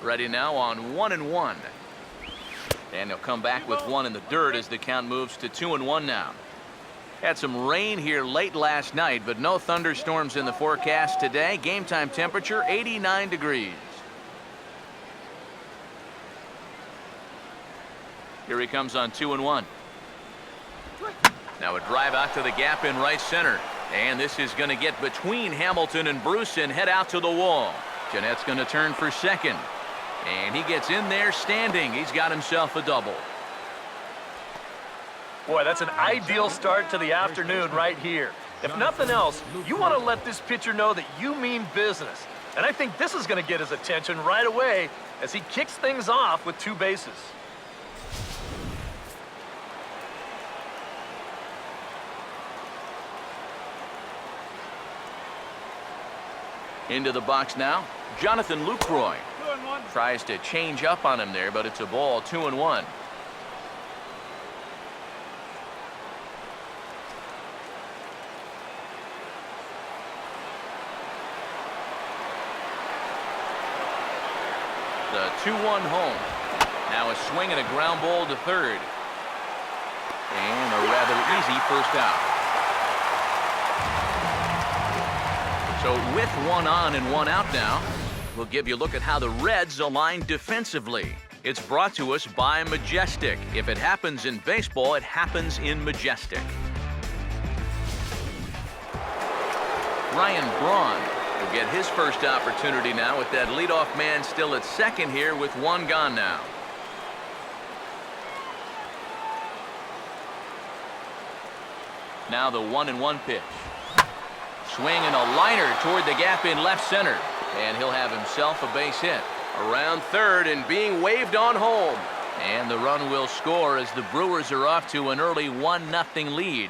Ready now on 1-1. And he'll come back with one in the dirt as the count moves to 2-1 now. Had some rain here late last night, but no thunderstorms in the forecast today. Game time temperature 89 degrees. Here he comes on 2-1. Now a drive out to the gap in right center. And this is going to get between Hamilton and Bruce and head out to the wall. Jeanette's going to turn for second. And he gets in there standing. He's got himself a double. Boy, that's an ideal start to the afternoon right here. If nothing else, you want to let this pitcher know that you mean business. And I think this is going to get his attention right away as he kicks things off with 2 bases. Into the box now, Jonathan Lucroy. Tries to change up on him there, but it's a ball, 2-1. The 2-1 home. Now a swing and a ground ball to third. And a rather easy first out. So with 1 on and 1 out now, we'll give you a look at how the Reds align defensively. It's brought to us by Majestic. If it happens in baseball, it happens in Majestic. Ryan Braun will get his first opportunity now with that leadoff man still at second here with 1 gone now. Now the 1-1 pitch. Swing and a liner toward the gap in left center. And he'll have himself a base hit. Around third and being waved on home. And the run will score as the Brewers are off to an early 1-0 lead.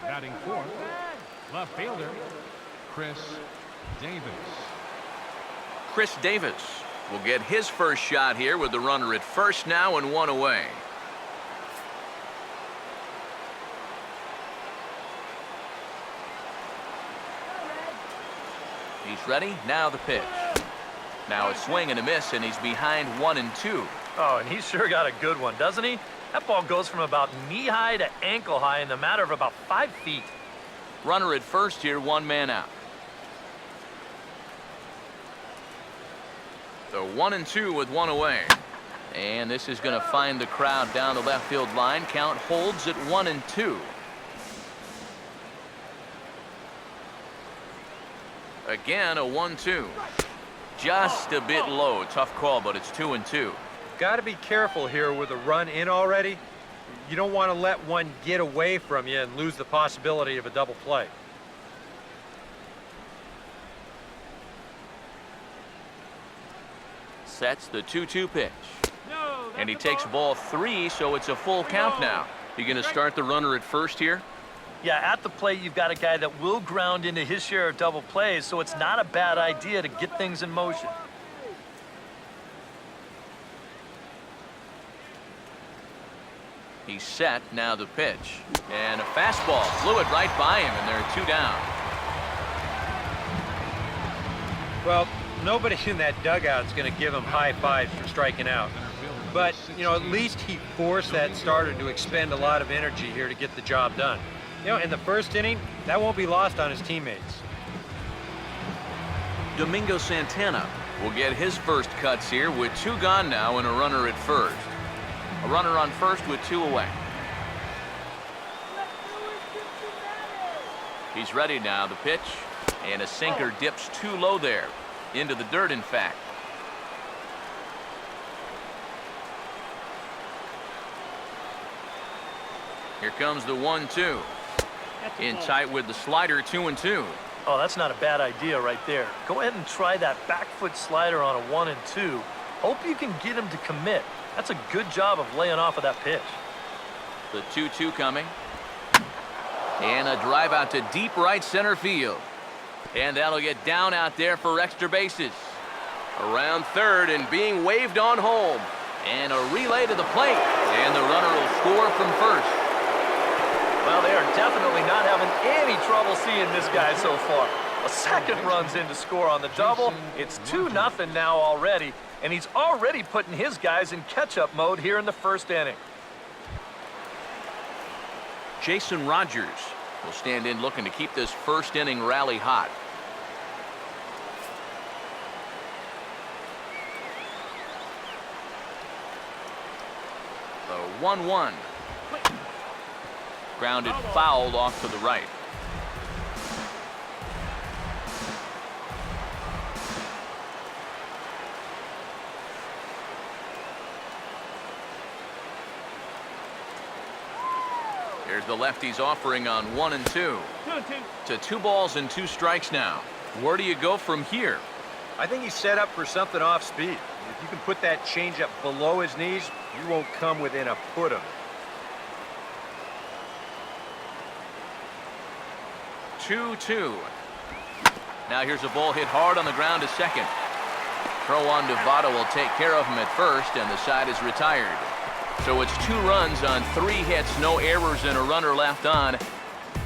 Batting fourth, left fielder, Chris Davis. Chris Davis will get his first shot here with the runner at first now and 1 away. He's ready. Now the pitch. Now a swing and a miss, and he's behind 1-2. Oh, and he's sure got a good one, doesn't he? That ball goes from about knee-high to ankle-high in the matter of about 5 feet. Runner at first here, 1 man out. So 1-2 with 1 away. And this is going to find the crowd down the left field line. Count holds at 1-2. Again, a 1-2. Just a bit low. Tough call, but it's 2-2. Got to be careful here with a run in already. You don't want to let one get away from you and lose the possibility of a double play. Sets the 2-2 pitch. And he takes ball 3, so it's a full count now. You going to start the runner at first here? Yeah, at the plate, you've got a guy that will ground into his share of double plays, so it's not a bad idea to get things in motion. He's set. Now the pitch. And a fastball. Flew it right by him, and there are 2 down. Well, nobody in that dugout is going to give him high fives for striking out. But, you know, at least he forced that starter to expend a lot of energy here to get the job done. You know, in the first inning, that won't be lost on his teammates. Domingo Santana will get his first cuts here with 2 gone now and a runner at first. A runner on first with 2 away. He's ready now. The pitch. And a sinker dips too low there. Into the dirt, in fact. Here comes the 1-2. In tight with the slider, 2-2. Oh, that's not a bad idea right there. Go ahead and try that back foot slider on a 1-2. Hope you can get him to commit. That's a good job of laying off of that pitch. The 2-2 coming. And a drive out to deep right center field. And that'll get down out there for extra bases. Around third and being waved on home. And a relay to the plate. And the runner will score from first. Well, they are definitely not having any trouble seeing this guy so far. A second run's in to score on the double. It's 2-0 now already, and he's already putting his guys in catch-up mode here in the first inning. Jason Rogers will stand in looking to keep this first inning rally hot. The 1-1. Grounded foul off to the right. Here's the lefty's offering on 1-2. To 2 balls and 2 strikes now. Where do you go from here? I think he's set up for something off speed. If you can put that changeup below his knees, you won't come within a foot of it. 2-2. Now here's a ball hit hard on the ground to second. Throw on to Votto will take care of him at first, and the side is retired. So it's 2 runs on 3 hits, no errors, and a runner left on.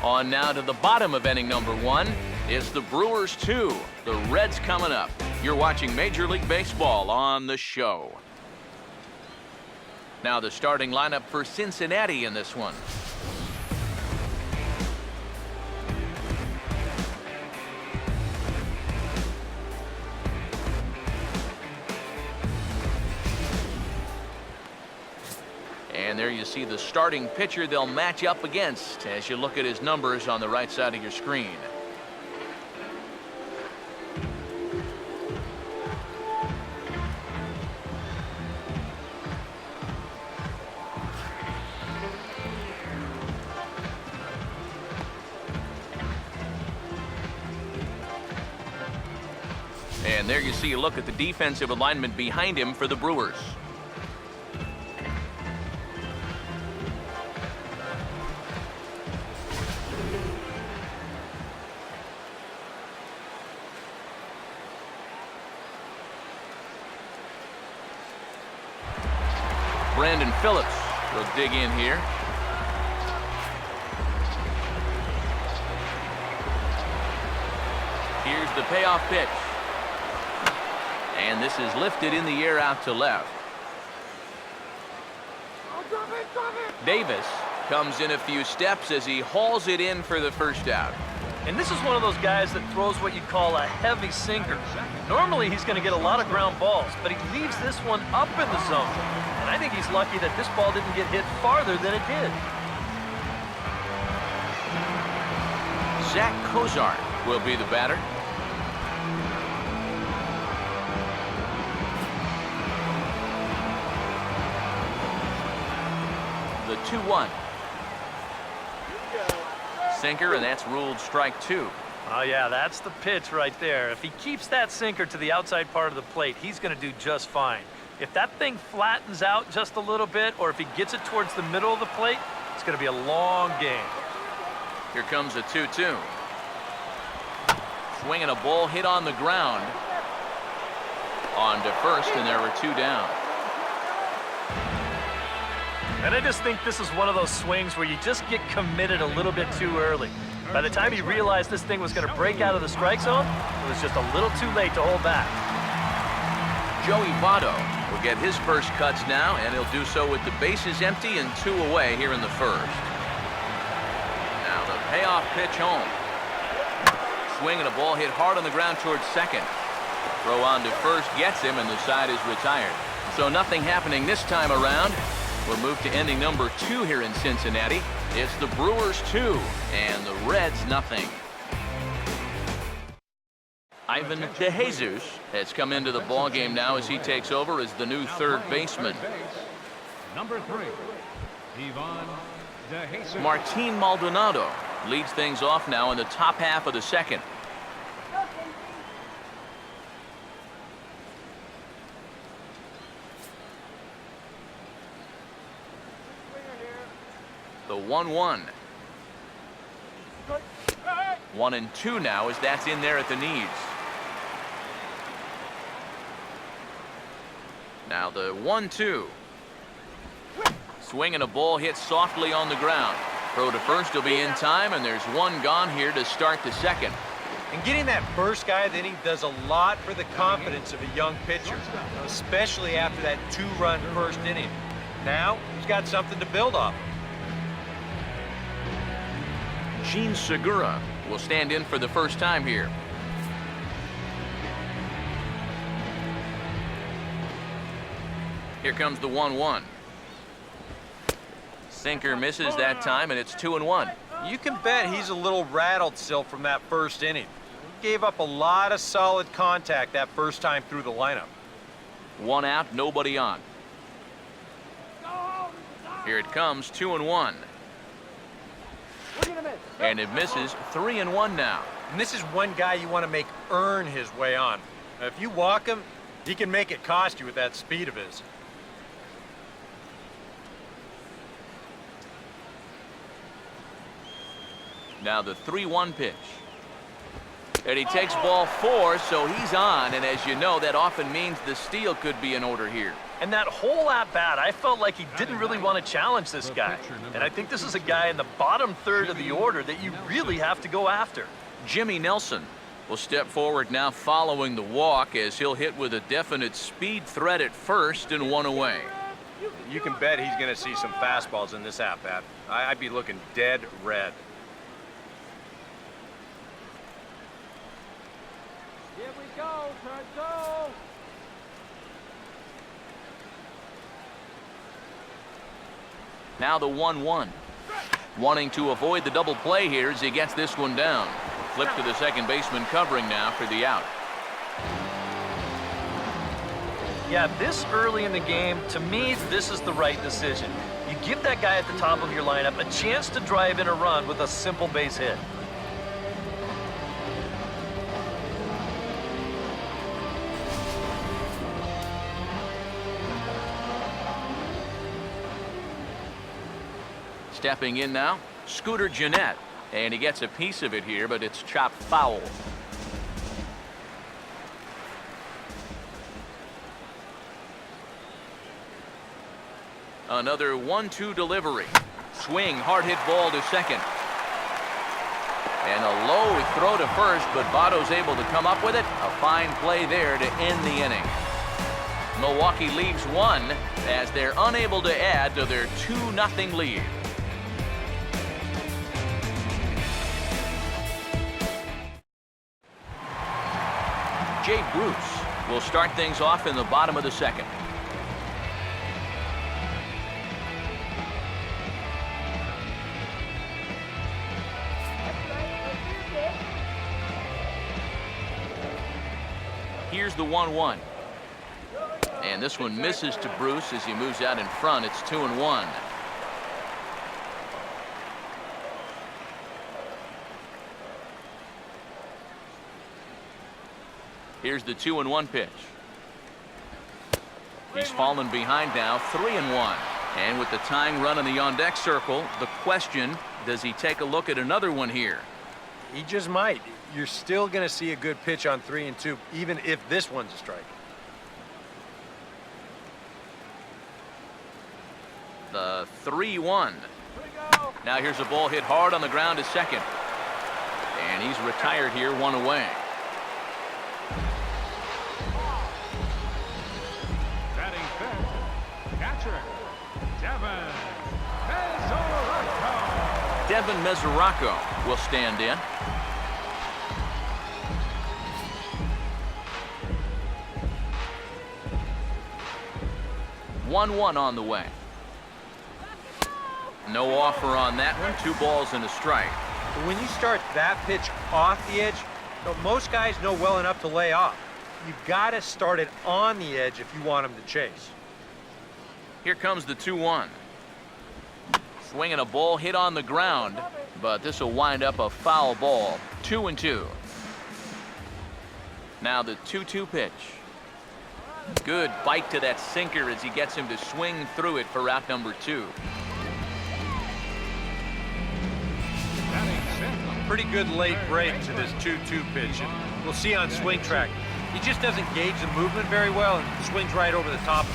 On now to the bottom of inning number 1. It's the Brewers 2. The Reds coming up. You're watching Major League Baseball on the show. Now the starting lineup for Cincinnati in this one. And there you see the starting pitcher they'll match up against as you look at his numbers on the right side of your screen. And there you see a look at the defensive alignment behind him for the Brewers. Brandon Phillips will dig in here. Here's the payoff pitch. And this is lifted in the air out to left. Davis comes in a few steps as he hauls it in for the first out. And this is one of those guys that throws what you'd call a heavy sinker. Normally he's going to get a lot of ground balls, but he leaves this one up in the zone. And I think he's lucky that this ball didn't get hit farther than it did. Zach Cozart will be the batter. The 2-1. Sinker, and that's ruled strike 2. Oh, yeah, that's the pitch right there. If he keeps that sinker to the outside part of the plate, he's going to do just fine. If that thing flattens out just a little bit, or if he gets it towards the middle of the plate, it's going to be a long game. Here comes a 2-2. Swinging a ball hit on the ground. On to first, and there were 2 down. And I just think this is one of those swings where you just get committed a little bit too early. By the time he realized this thing was going to break out of the strike zone, it was just a little too late to hold back. Joey Votto will get his first cuts now, and he'll do so with the bases empty and 2 away here in the first. Now the payoff pitch home. Swinging a ball hit hard on the ground towards second. Throw on to first gets him, and the side is retired. So nothing happening this time around. We'll move to ending number 2 here in Cincinnati. It's the Brewers 2 and the Reds nothing. Ivan DeJesus has come into the ball game now as he takes over as the new third baseman. Number 3, Ivan DeJesus. Martin Maldonado leads things off now in the top half of the second. The 1-1. 1-2 now as that's in there at the knees. Now the 1-2. Swinging a ball hit softly on the ground. Throw to first will be in time, and there's 1 gone here to start the second. And getting that first guy of the inning does a lot for the confidence of a young pitcher, especially after that 2-run first inning. Now, he's got something to build off. Gene Segura will stand in for the first time here. Here comes the 1-1. Sinker misses that time, and it's 2-1. You can bet he's a little rattled still from that first inning. He gave up a lot of solid contact that first time through the lineup. 1 out, nobody on. Here it comes, 2-1. And it misses, 3-1 now. And this is one guy you want to make earn his way on. Now, if you walk him, he can make it cost you with that speed of his. Now the 3-1 pitch. And he takes ball 4, so he's on. And as you know, that often means the steal could be in order here. And that whole at-bat, I felt like he didn't really want to challenge this guy. And I think this is a guy in the bottom third of the order that you really have to go after. Jimmy Nelson will step forward now following the walk as he'll hit with a definite speed threat at first and 1 away. You can bet he's going to see some fastballs in this at-bat. I'd be looking dead red. Here we go, turn go. Now the 1-1. Wanting to avoid the double play here as he gets this one down. Flip to the second baseman covering now for the out. Yeah, this early in the game, to me, this is the right decision. You give that guy at the top of your lineup a chance to drive in a run with a simple base hit. Stepping in now, Scooter Gennett. And he gets a piece of it here, but it's chopped foul. Another 1-2 delivery. Swing, hard hit ball to second. And a low throw to first, but Votto's able to come up with it. A fine play there to end the inning. Milwaukee leaves 1 as they're unable to add to their 2-0 lead. Jay Bruce will start things off in the bottom of the second. Here's the 1-1. And this one misses to Bruce as he moves out in front. It's 2-1. Here's the 2-1 pitch. He's fallen behind now, 3-1. And with the tying run in the on-deck circle, the question, does he take a look at another one here? He just might. You're still going to see a good pitch on 3-2, even if this one's a strike. The 3-1. Now here's a ball hit hard on the ground to second. And he's retired here, 1 away. Batting fifth, catcher, Devin Mesoraco. Devin Mesoraco will stand in. One on the way. No offer on that one. 2 balls and a strike. But when you start that pitch off the edge, most guys know well enough to lay off. You've got to start it on the edge if you want him to chase. Here comes the 2-1. Swinging a ball hit on the ground, but this will wind up a foul ball. 2-2. Now the 2-2 pitch. Good bite to that sinker as he gets him to swing through it for out number 2. Pretty good late break to this 2-2 pitch. And we'll see on swing track. He just doesn't gauge the movement very well and swings right over the top of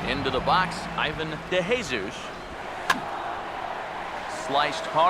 it. Into the box, Ivan DeJesus. sliced hard.